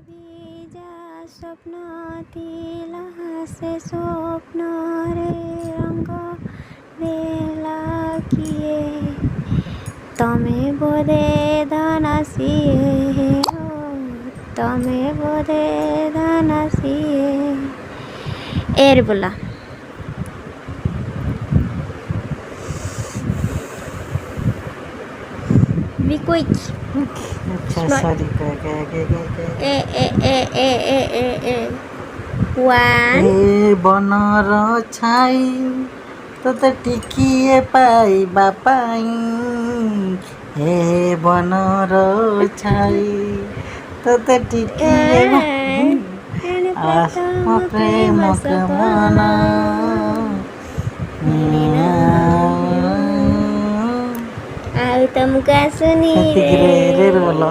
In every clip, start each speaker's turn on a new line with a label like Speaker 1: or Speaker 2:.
Speaker 1: ভিজা স্বপ্ন তিলা সে স্বপ্নরে রঙ্গ দেলা কিয়ে তমে বোধে ধনাসিয়ে তমে বোধে ধনাসিয়ে এর বলা Be quick.
Speaker 2: अच्छा सॉरी
Speaker 1: ए ए ए ए ए ए ए. One.
Speaker 2: ए बनर छाई तोते टिकिए पाइबा पाई हे बनर छाई तोते टिकिए आत्म प्रेम कमना
Speaker 1: ଆଉ ତମକୁ ଆସୁନି
Speaker 2: रे बोलो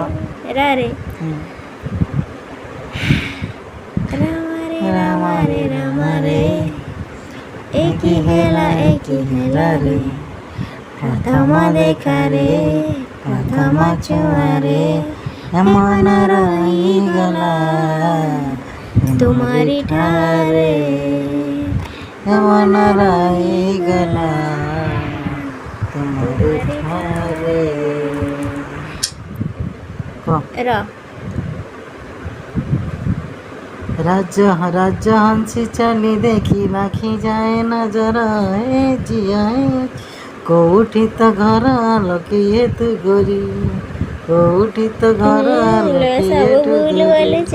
Speaker 1: ରା ରେ ରାମ ରେ ଏକି ହେଲା ରେ ପ୍ରଥମ ଦେଖାରେ ପ୍ରଥମ ଛୁଆରେ
Speaker 2: ମନ ରହିଗଲା
Speaker 1: ତୁମରି ଠାରେ
Speaker 2: ମନ ରହିଗଲା ତୁମରି ଠାରେ
Speaker 1: ର
Speaker 2: ରାଜ ହଂସି ଚାଲି ଦେଖି ଲାଖି ଯାଏ ନଜର ଏ ଜିଆଏ କୋଉଠି ତ ଘର ଆଲୋକିଏ ତୁ ଗୋରି କୋଉଠି ତ ଘର ଆଲୋକିଏ
Speaker 1: ସବୁ
Speaker 2: ତୁ
Speaker 1: ଭୁଲ
Speaker 2: ଗୋରି
Speaker 1: ବୋଲୁଛ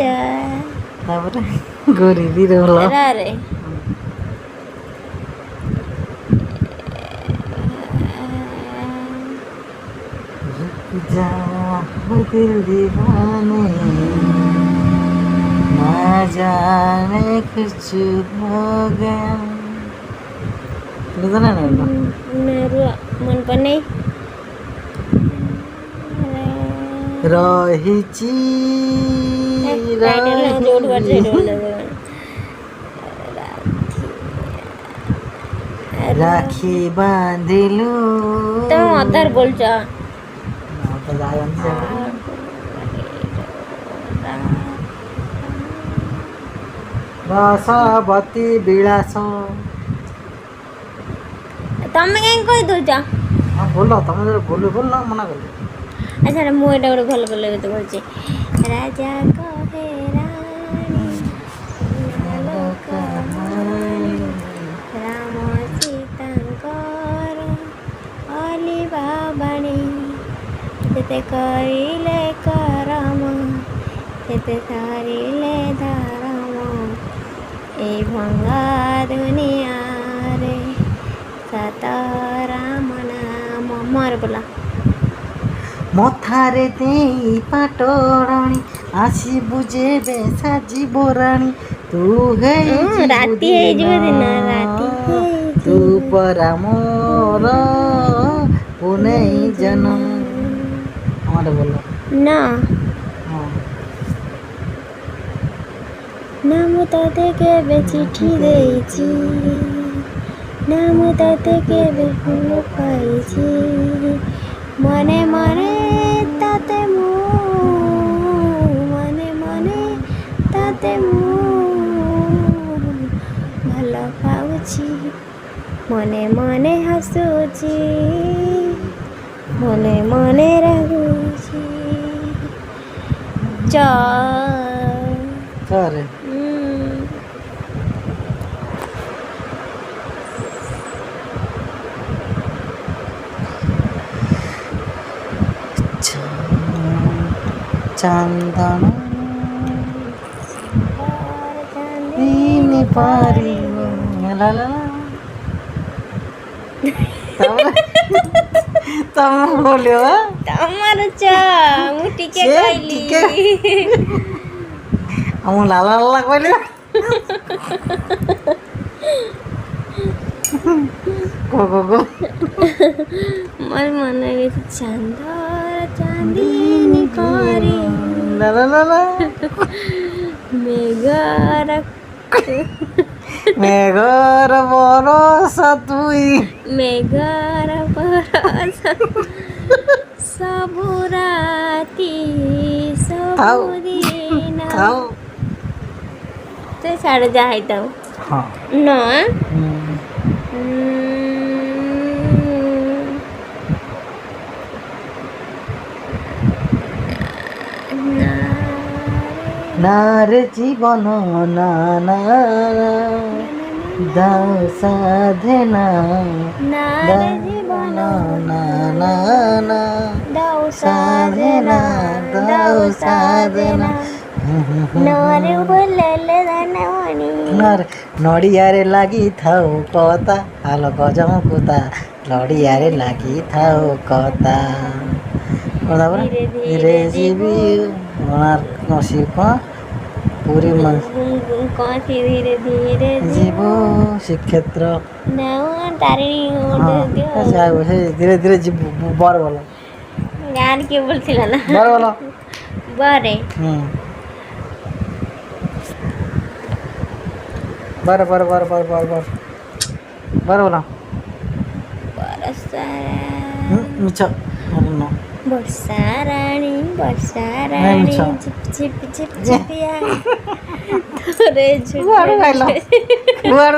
Speaker 2: ତାପରେ ଗୋରି ଦି ରୋଲ
Speaker 1: ରା ରେ
Speaker 2: जा दिल दीवाने ना जाने कुछ हो गया ना
Speaker 1: ରୁଆ ମନ ପନି
Speaker 2: ରହିଛି
Speaker 1: ଯୋଉଠି ପାରୁଛ
Speaker 2: ରାକ୍ଷୀ ବାନ୍ଧିଲୁ
Speaker 1: ତମେ ଅଧାର ବୋଲଛ
Speaker 2: ରସବତୀ ବିଳାସ
Speaker 1: ତମେ କାହିଁ କହି ଦଉଛ
Speaker 2: ହଁ ବୋଲ ତମେ ଯଦି ବୋଲ ବୋଲ ମନା କଲି
Speaker 1: ଆଚ୍ଛା ମୁଁ ଏଇଟା ଗୋଟେ ଭଲ ଭଲ ଗୀତ କହୁଛି ରାଜା କହେ ରାମ ସୀତାଙ୍କର ଅଲିବା ବାଣୀ ସେତେ କରିଲେ କରମ ସେତେ ସାରିଲେ ଧରମ এই ভঙ্গা দুনিয়ারে সত রাম নাম মর বলা
Speaker 2: ମଥାରେ ଦେଇ ପାଟରାଣୀ ଆସିବୁ ଯେବେ ସାଜିବ ରାଣୀ ତୁ
Speaker 1: ରାତି ହେଇଯିବ ଦିନ ରାତି
Speaker 2: ତୁ ପରା ମୋର ପୁନେଇ ଜନମ ଆମର ବୋଲ
Speaker 1: ନା
Speaker 2: ହଁ
Speaker 1: ନା ମୁଁ ତତେ କେବେ ଚିଠି ଦେଇଛି ନା ମୁଁ ତତେ କେବେ ଭଲ ପାଇଛି ମନେ ମନେ ତତେ ମୁଁ ମନେ ମନେ ତତେ ମୁଁ ଭଲ ପାଉଛି ମନେ ମନେ ହସୁଛି ମନେ ମନେ ରାଗୁଛି
Speaker 2: ସରେ ଚନ୍ଦନ ପାରି ତମେ ବୋଲିବ
Speaker 1: ତମର ମୁଁ ଟିକେ କହିଲି
Speaker 2: ମୁଁ ଲାଲା ଲାଲା କହିଲି ମୋର
Speaker 1: ମନେ ଚାନ୍ଦର ଚାନ୍ଦିନୀ କରି
Speaker 2: ଲାଲା ଲାଲା ମେଘର ବରଷା ତୁଇ
Speaker 1: ମେଘର ବରଷା ସବୁ ରାତି ସବୁ ଦିନ
Speaker 2: ଥାଉ
Speaker 1: ସେ ଛାଡ଼ ଯାହା ହେଇଥାଉ
Speaker 2: ହଁ
Speaker 1: ନା
Speaker 2: ନାରେ ଜୀବନ ନା ନା ଦାଉ ସାଧନା
Speaker 1: ନାରେ ଜୀବନ
Speaker 2: ନା ନା ନା
Speaker 1: ଦାଉ
Speaker 2: ସାଧନା ଦାଉ ସାଧନା
Speaker 1: ନରେ ବୋଲେଲେ ଧନମଣି
Speaker 2: ନଡ଼ିଆରେ ଲାଗିଥାଉ କତା ହାଲ ଗଜମକୁତା ନଡ଼ିଆରେ ଲାଗିଥାଉ କତା
Speaker 1: ଧୀରେ
Speaker 2: ଧୀରେ ଯିବି ନସି କ'ଣ ପୁରୀ
Speaker 1: କହନ୍ତି ଧୀରେ ଧୀରେ
Speaker 2: ଯିବ ଶ୍ରୀକ୍ଷେତ୍ର
Speaker 1: ନା ତାରିଣୀ
Speaker 2: ହଁ ସେ ଧୀରେ ଧୀରେ ଯିବୁ ବର ଭଲ
Speaker 1: ଗାଁରେ କିଏ ବୋଲଥିଲା ନା
Speaker 2: ବର ଭଲ
Speaker 1: ବରେ
Speaker 2: बर बर बर बर बर बर बर बोला मिछ
Speaker 1: ବର୍ଷା ରାଣୀ ଝିପ ଝିପ ଝିପ ଝିପିଆ ଥରେ
Speaker 2: କୁଆଡୁ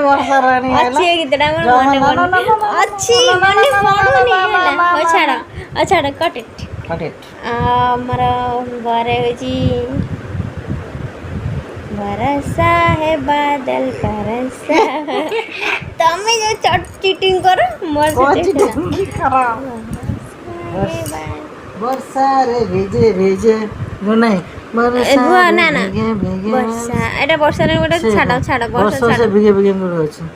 Speaker 2: ବର୍ଷା ରାଣୀ
Speaker 1: ଅଛି ଏ ଗୀତଟା ମୋର ମନେ ଅଛି ମନେ ପଡୁନି ହେଲା ଛାଡ଼ କଟେ ଆମର ଘରେ ହେଉଛି बरसा है बादल बरसा तमें जो चीटिंग करो मोर
Speaker 2: वर्षा रे भिजे भिजे नहीं वर्षा
Speaker 1: ना ना
Speaker 2: भिगे भिगे
Speaker 1: वर्षा एटा वर्षा रे गोटे छाड़
Speaker 2: वर्षा से भिगे भिगे मोर अछि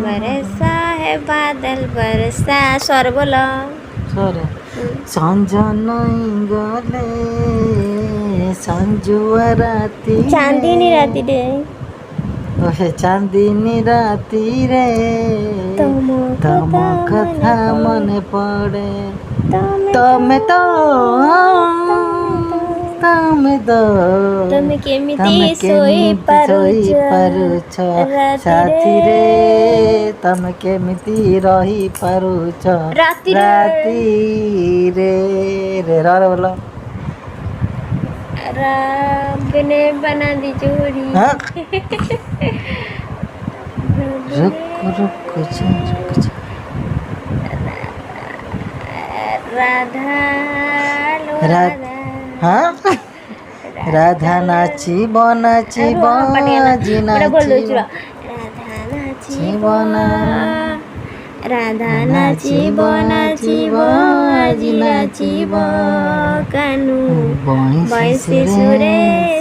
Speaker 1: बरसा है बादल बरसा स्वर बोलो
Speaker 2: स्वर संज नहीं गले संजुआ राती
Speaker 1: चांदनी राती रे
Speaker 2: ओहे चांदनी राती रे तम कथा मने पड़े तमे
Speaker 1: केमिति सोई
Speaker 2: पारुछ साथी रे तमे केमिति रही पारुछ राती रे रे बोलो
Speaker 1: बने बना दी जोड़ी
Speaker 2: रुक
Speaker 1: राधा
Speaker 2: राधा नाची बनाची बना
Speaker 1: राधा नाचिब नाचिब আজি नाचिब कानु बैसे सुरे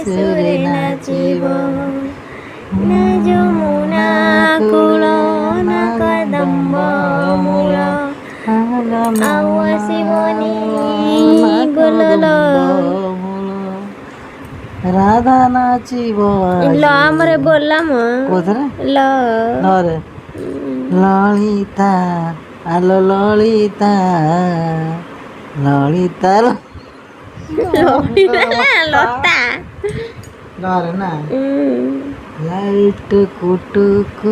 Speaker 1: सुरे नाचिब ना যমুনা কূল না কদম্ব মূল ଆଉ ଆସିବନି ଗୋଲଲ
Speaker 2: ରାଧା ନାଚିବ
Speaker 1: ଲ ଆମରେ ବୋଲାମ
Speaker 2: କୋଥରେ
Speaker 1: ଲ
Speaker 2: ନରେ ଲଳିତା ଆଲୋ ଲଳିତା ଲଳିତା
Speaker 1: ଲତା
Speaker 2: ନରେ ନା ଲାଇଟ କୁଟୁକୁ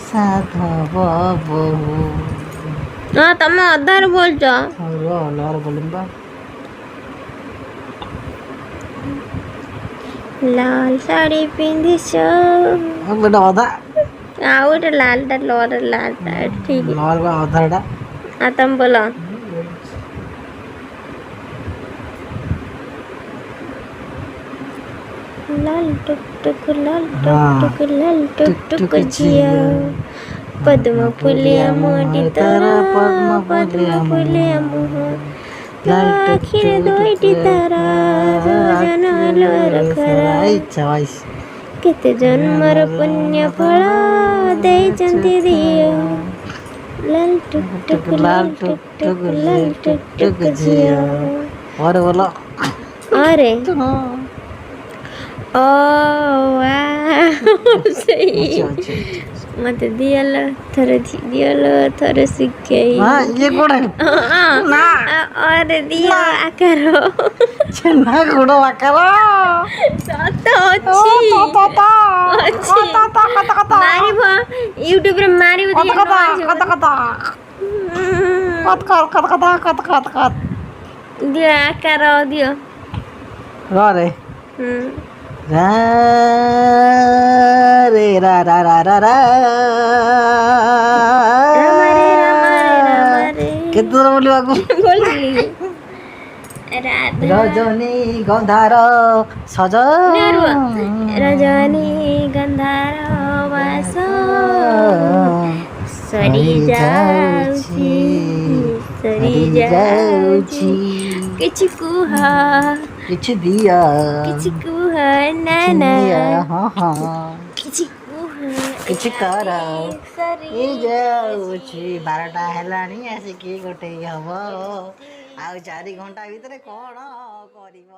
Speaker 2: ସାଧବ ବହୁ
Speaker 1: ହଁ ତମେ ଅଧାରୁ ବୋଲଛ
Speaker 2: ଲହର ବୋଲିମ୍ ବା
Speaker 1: ଲାଲ ଶାଢ଼ୀ ପିନ୍ଧିଛ
Speaker 2: ବେଟା ଅଧା
Speaker 1: ଆଉ ଗୋଟେ ଲାଲଟା ଲର ଲାଲଟା ଠିକ
Speaker 2: ଲହର ବା ଅଧାଟା
Speaker 1: ଆଉ ତମେ ବୋଲ लाल टुक टुक लाल टुक टुक जिया पद्म फुलिया मोटी तारा पद्म फुलिया मोह आखिर दोइटी तारा जोजना लोर खरा केते जन्मर पुण्य फल देइचंती दियो लाल टुक टुक जिया
Speaker 2: और बोलो
Speaker 1: अरे ओ सही मत दियाला थोड़े थोड़े सीखे
Speaker 2: ये कोड़े ना
Speaker 1: अरे दिया आकारो
Speaker 2: छेना गुड़ो आकारो
Speaker 1: सत अछि मारिब यूट्यूब रे मारिब दिया आकार दियो
Speaker 2: रे रा रे रा रा रा रा रा କେତେ ଦୂର ବୁଲିବାକୁ ରଜନୀ ଗନ୍ଧାର ସଜ
Speaker 1: ରଜନୀ ଗନ୍ଧାର ବାସ ସରି ଯାଉଛି କିଛି କୁହ
Speaker 2: କିଛି ଦିଅ
Speaker 1: କିଛି କୁହ ନା ନା କିଛି କୁହ
Speaker 2: କିଛି କର
Speaker 1: ସରି
Speaker 2: ଯାଉଛି 12ଟା ହେଲାଣି ଆସିକି 1 ହବ ଆଉ 4 ଘଣ୍ଟା ଭିତରେ କଣ କରିବ।